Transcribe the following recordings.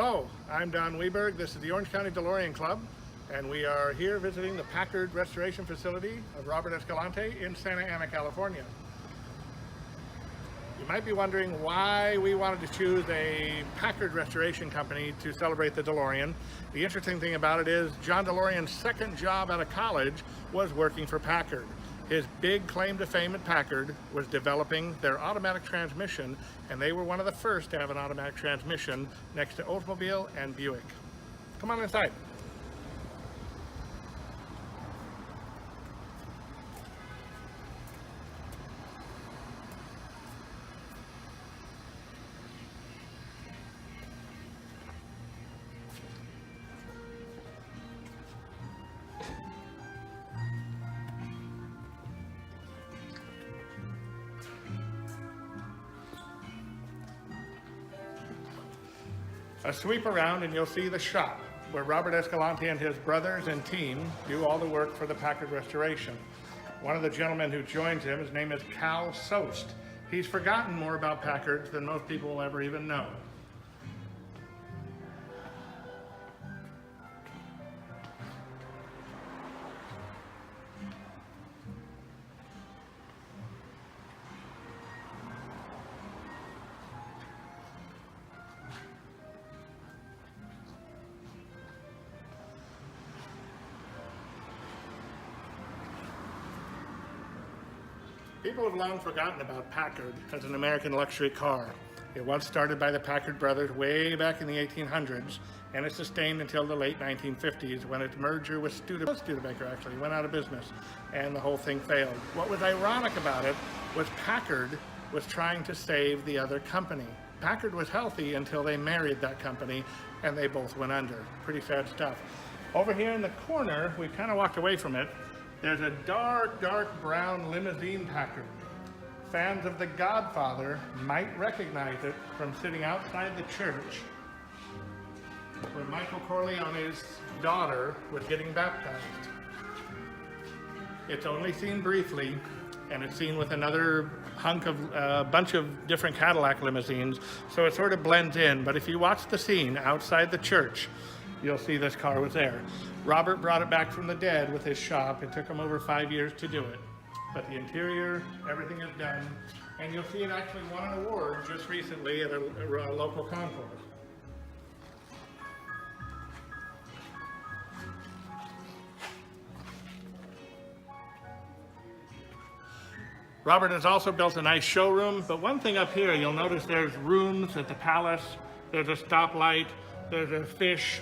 Hello, I'm Don Weberg. This is the Orange County DeLorean Club, and we are here visiting the Packard restoration facility of Robert Escalante in Santa Ana, California. You might be wondering why we wanted to choose a Packard restoration company to celebrate the DeLorean. The interesting thing about it is John DeLorean's second job out of college was working for Packard. His big claim to fame at Packard was developing their automatic transmission, and they were one of the first to have an automatic transmission next to Oldsmobile and Buick. Come on inside. A sweep around and you'll see the shop where Robert Escalante and his brothers and team do all the work for the Packard restoration. One of the gentlemen who joins him, his name is Cal Sost. He's forgotten more about Packards than most people will ever even know. People have long forgotten about Packard as an American luxury car. It was started by the Packard brothers way back in the 1800s, and it sustained until the late 1950s when its merger with Studebaker actually went out of business, and the whole thing failed. What was ironic about it was Packard was trying to save the other company. Packard was healthy until they married that company, and they both went under. Pretty sad stuff. Over here in the corner, we kind of walked away from it. There's a dark brown limousine Packard. Fans of The Godfather might recognize it from sitting outside the church where Michael Corleone's daughter was getting baptized. It's only seen briefly, and it's seen with another hunk of bunch of different Cadillac limousines, so it sort of blends in. But if you watch the scene outside the church, you'll see this car was there. Robert brought it back from the dead with his shop. It took him over 5 years to do it. But the interior, everything is done. And you'll see it actually won an award just recently at a local concourse. Robert has also built a nice showroom, but one thing up here, you'll notice there's rooms at the palace, there's a stoplight, there's a fish.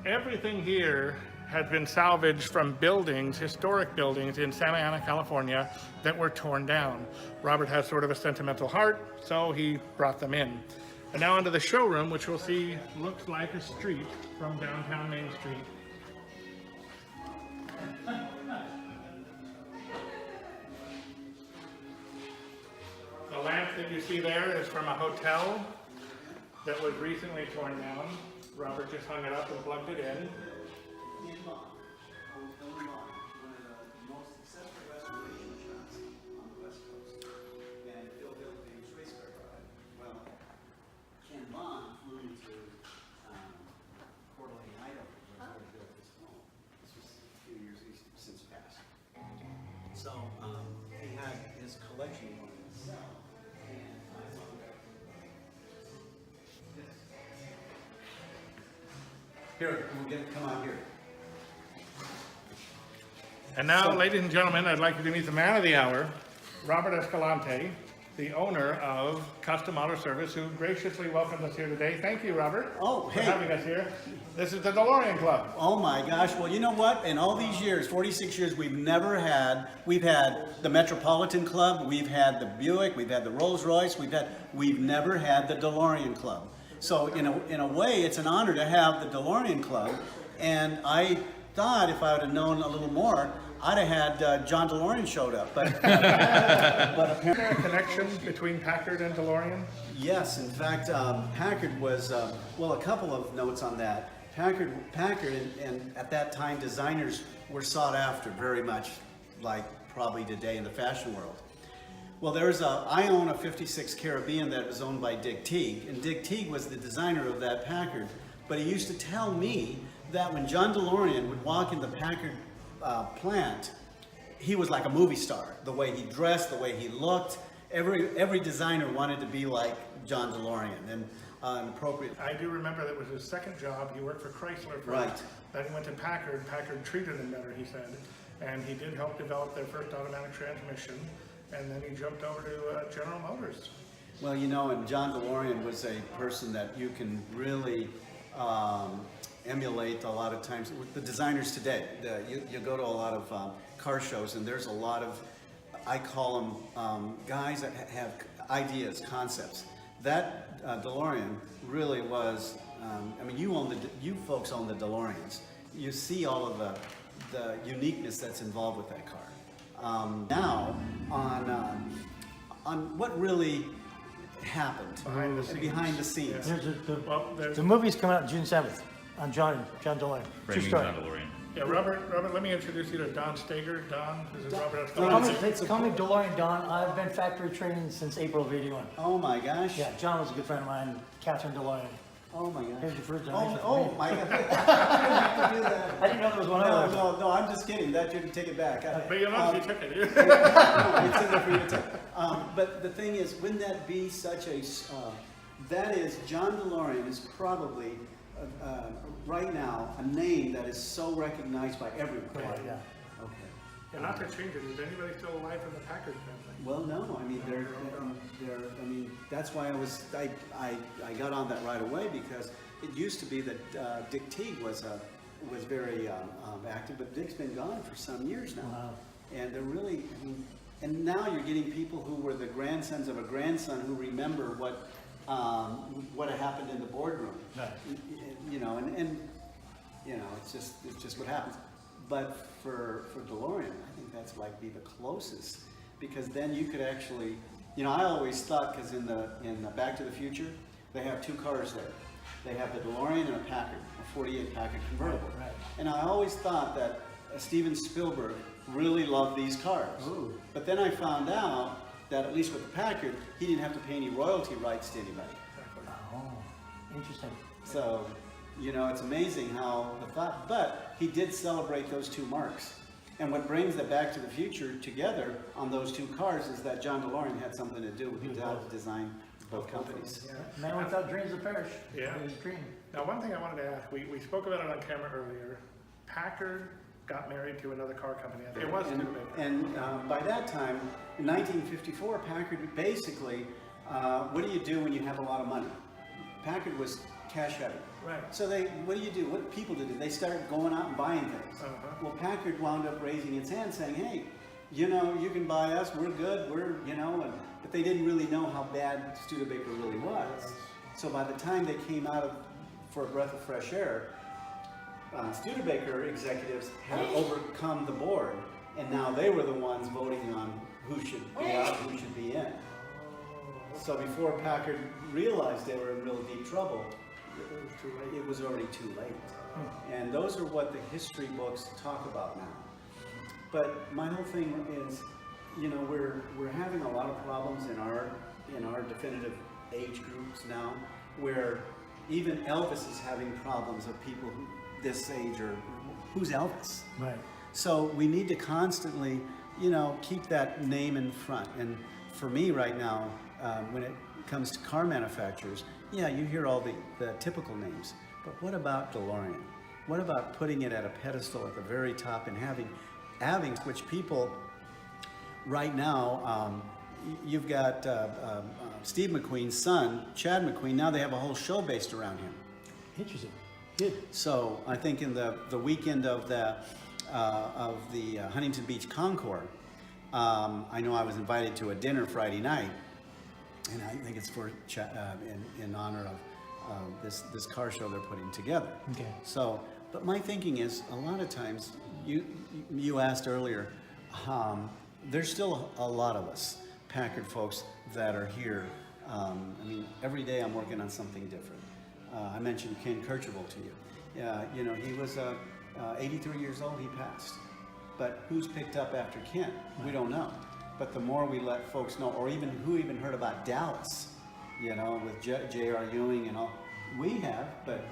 Everything here has been salvaged from buildings, historic buildings in Santa Ana, California, that were torn down. Robert has sort of a sentimental heart, so he brought them in. And now onto the showroom, which we'll see looks like a street from downtown Main Street. The lamp that you see there is from a hotel that was recently torn down. Robert just hung it up and plugged it in. One of the most successful restoration shops on the West Coast. And Bill built a race car ride. Well, Ken Bond flew into Coeur d'Alene, Idaho, where he built this home. This was a few years since passed. So he had his collection he wanted to sell. And I wound up this. Here, come out here. And now, ladies and gentlemen, I'd like you to meet the man of the hour, Robert Escalante, the owner of Custom Auto Service, who graciously welcomed us here today. Thank you, Robert, for having us here. This is the DeLorean Club. Oh my gosh, well, you know what? In all these years, 46 years, we've had the Metropolitan Club, we've had the Buick, we've had the Rolls Royce, we've never had the DeLorean Club. So in a way, it's an honor to have the DeLorean Club, and I thought if I would have known a little more, I'd have had John DeLorean showed up. But apparently, is there a connection between Packard and DeLorean? Yes, in fact, Packard was well. A couple of notes on that. Packard, and at that time, designers were sought after very much, like probably today in the fashion world. Well, I own a 56 Caribbean that was owned by Dick Teague, and Dick Teague was the designer of that Packard. But he used to tell me that when John DeLorean would walk in the Packard plant, he was like a movie star. The way he dressed, the way he looked, every designer wanted to be like John DeLorean, and appropriate. I do remember that was his second job. He worked for Chrysler first. Right. Then he went to Packard. Packard treated him better, he said. And he did help develop their first automatic transmission. And then he jumped over to General Motors. Well, you know, and John DeLorean was a person that you can really emulate a lot of times. With the designers today, you go to a lot of car shows, and there's a lot of, I call them guys that have ideas, concepts. That DeLorean really was, I mean, you folks own the DeLoreans. You see all of the uniqueness that's involved with that car. Now, on what really happened Behind the scenes. scenes. The movie's coming out June 7th on John DeLorean. True Framing story. John DeLorean. Yeah, Robert, let me introduce you to Don Stager. Don, this is Robert. Call me DeLorean Don. I've been factory training since April of '81. Oh my gosh. Yeah, John was a good friend of mine, Catherine DeLorean. Oh my gosh. Here's your first generation. Oh my God. I didn't have to do that. I didn't know there was one other. No, I'm just kidding. That you can take it back. But you know, you took it. It's in there for you to take. But the thing is, wouldn't that be such a, that is, John DeLorean is probably, right now, a name that is so recognized by everyone. Right, yeah. Okay. And not to change it, is anybody still alive in the Packard family? Well, no, I mean, I mean, that's why I got on that right away, because it used to be that Dick Teague was very active, but Dick's been gone for some years now. Wow. And they're really, I mean, and now you're getting people who were the grandsons of a grandson who remember what had happened in the boardroom. Right. You know, and you know, it's just what happens. But for DeLorean, I think that's like be the closest, because then you could actually, you know, I always thought, because in the Back to the Future, they have two cars there. They have the DeLorean and a Packard, a 48 Packard convertible. Right. And I always thought that Steven Spielberg really loved these cars. Ooh. But then I found out that, at least with the Packard, he didn't have to pay any royalty rights to anybody. Oh, interesting. So, you know, it's amazing how the thought, but he did celebrate those two marks. And what brings the Back to the Future together on those two cars is that John DeLorean had something to do with the design of both companies. Yeah. Man without dreams will perish. Yeah. His dream. Now, one thing I wanted to ask, we spoke about it on camera earlier. Packard got married to another car company. It was Studebaker. And by that time, in 1954, Packard basically, what do you do when you have a lot of money? Packard was cash heavy. Right. So what do? What people do? They started going out and buying things. Well, Packard wound up raising its hand saying, hey, you know, you can buy us, we're good, you know, but they didn't really know how bad Studebaker really was. So by the time they came out for a breath of fresh air, Studebaker executives had overcome the board, and now they were the ones voting on who should be out, who should be in. So before Packard realized they were in real deep trouble, It was too late. it was already too late. And those are what the history books talk about now. But my whole thing is, you know, we're having a lot of problems in our definitive age groups now, where even Elvis is having problems of people who this age or who's Elvis. Right. So we need to constantly, you know, keep that name in front. And for me right now, when it comes to car manufacturers, yeah, you hear all the typical names, but what about DeLorean? What about putting it at a pedestal at the very top and having which people right now, you've got Steve McQueen's son, Chad McQueen, now they have a whole show based around him. Interesting. Good. So I think in the weekend of the Huntington Beach Concours, I know I was invited to a dinner Friday night, and I think it's for in honor of this car show they're putting together. Okay. So, but my thinking is, a lot of times, you asked earlier, there's still a lot of us, Packard folks, that are here. I mean, every day I'm working on something different. I mentioned Ken Kirchhoff to you. You know, he was 83 years old, he passed. But who's picked up after Ken? We don't know. but the more we let folks know, or even who even heard about Dallas, you know, with J.R. Ewing and all, we have, but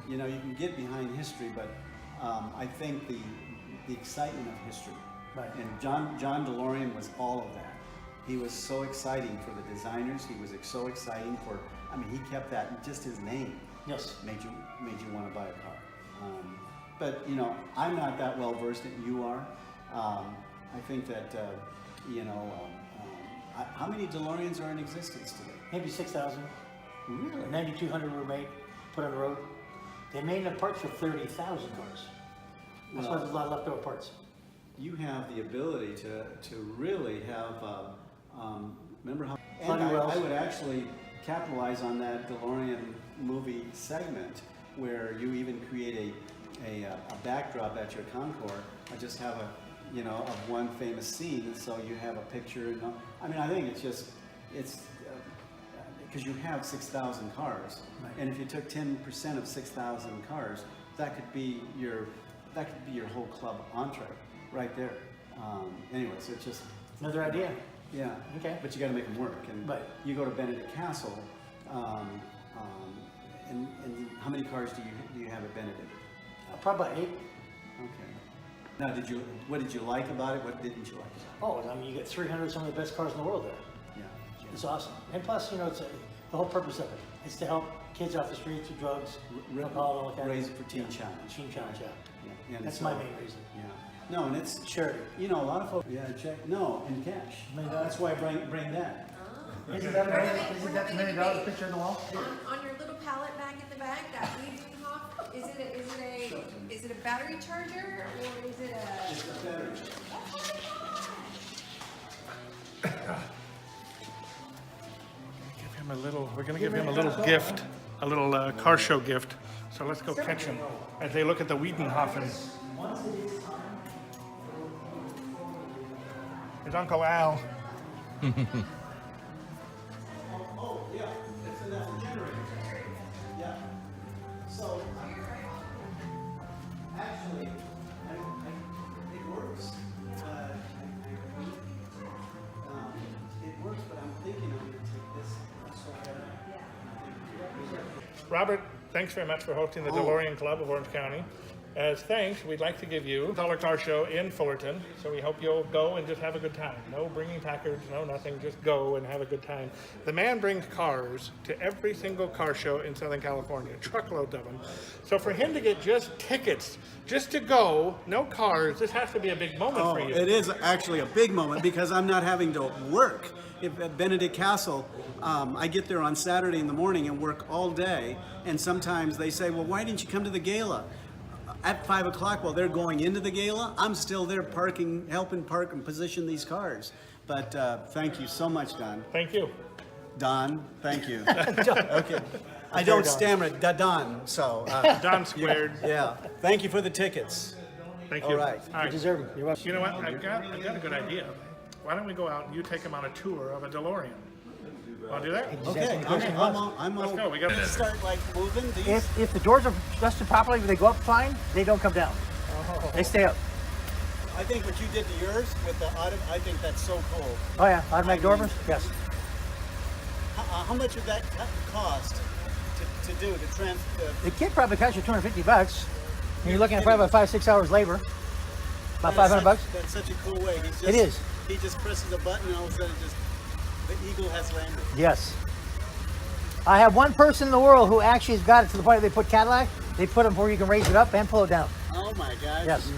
you know, you can get behind history, but I think the excitement of history, Right. and John DeLorean was all of that. He was so exciting for the designers. He was so exciting for, I mean, he kept that, just his name Yes. made you want to buy a car. But you know, I'm not that well versed as you are. I think that you know, how many DeLoreans are in existence today? Maybe 6,000. Really? 9,200 were made, put on the road. They made enough parts for 30,000 cars. That's why there's a lot of leftover parts. You have the ability to really have. Remember how? And Funny wells. I would actually capitalize on that DeLorean movie segment where you even create a backdrop at your Concours. I just have a, you know, of one famous scene, so you have a picture. And I mean, I think it's because you have 6,000 cars, Right. and if you took 10% of 6,000 cars, that could be your whole club entree right there. Anyway, so it's just Another idea. yeah. Okay. But you got to make them work, and Right. you go to Benedict Castle, and how many cars do you have at Benedict? Probably about 8. Okay. Now, what did you like about it? What didn't you like about Oh, I mean, you get 300 of some of the best cars in the world there. it? Yeah. It's awesome. And plus, you know, it's the whole purpose of it is to help kids off the streets with drugs, alcohol, and all that kind of Raise it for Teen Challenge. Teen Challenge, yeah. Yeah. And That's so- my main reason. Yeah. No, and it's Charity. you know, a lot of folks. Yeah, check. No, in cash. That's why I bring that. Isn't that $1 million picture on the wall? On your little pallet bag at the back, that Weedenhoff, is it a battery charger or is it a? It's a better. Give him a little. We're going to give him a little gift, a little car show gift. So let's go catch him as they look at the Wiedenhofen. His Uncle Al. Oh, yeah, it's enough generator. Yeah. So, actually, it works. It works, but I'm thinking I'm going to take this. Robert, thanks very much for hosting the DeLorean Club of Orange County. As thanks, we'd like to give you a $1 car show in Fullerton, so we hope you'll go and just have a good time. No bringing Packards, no nothing, just go and have a good time. The man brings cars to every single car show in Southern California, truckloads of them. So for him to get just tickets, just to go, no cars, this has to be a big moment for you. It is actually a big moment because I'm not having to work. If at Benedict Castle, I get there on Saturday in the morning and work all day, and sometimes they say, well, why didn't you come to the gala? At 5 o'clock while they're going into the gala, I'm still there helping park and position these cars. But thank you so much, Don. Thank you. Don, thank you. Okay. I don't stammer it, Don, so. Don squared. Yeah, thank you for the tickets. Thank you. All right. You deserve it. You're welcome. You know what? I've got a good idea. Why don't we go out and you take him on a tour of a DeLorean? Want to do that? Okay, I'm Let's all. go. We got this. Start like moving these. If the doors are adjusted properly, they go up fine, they don't come down. They stay up. I think what you did to yours with the auto, I think that's so cool. Oh yeah, automatic door openers? Yes. How much would that cost to do to transfer? The kit probably costs you $250. And you're looking at probably about 5-6 hours labor. About $500. That's such a cool way. It is. He just presses a button and all of a sudden the eagle has landed. Yes. I have one person in the world who actually has got it to the point where they put Cadillac, they put them where you can raise it up and pull it down. Oh my God. Yes.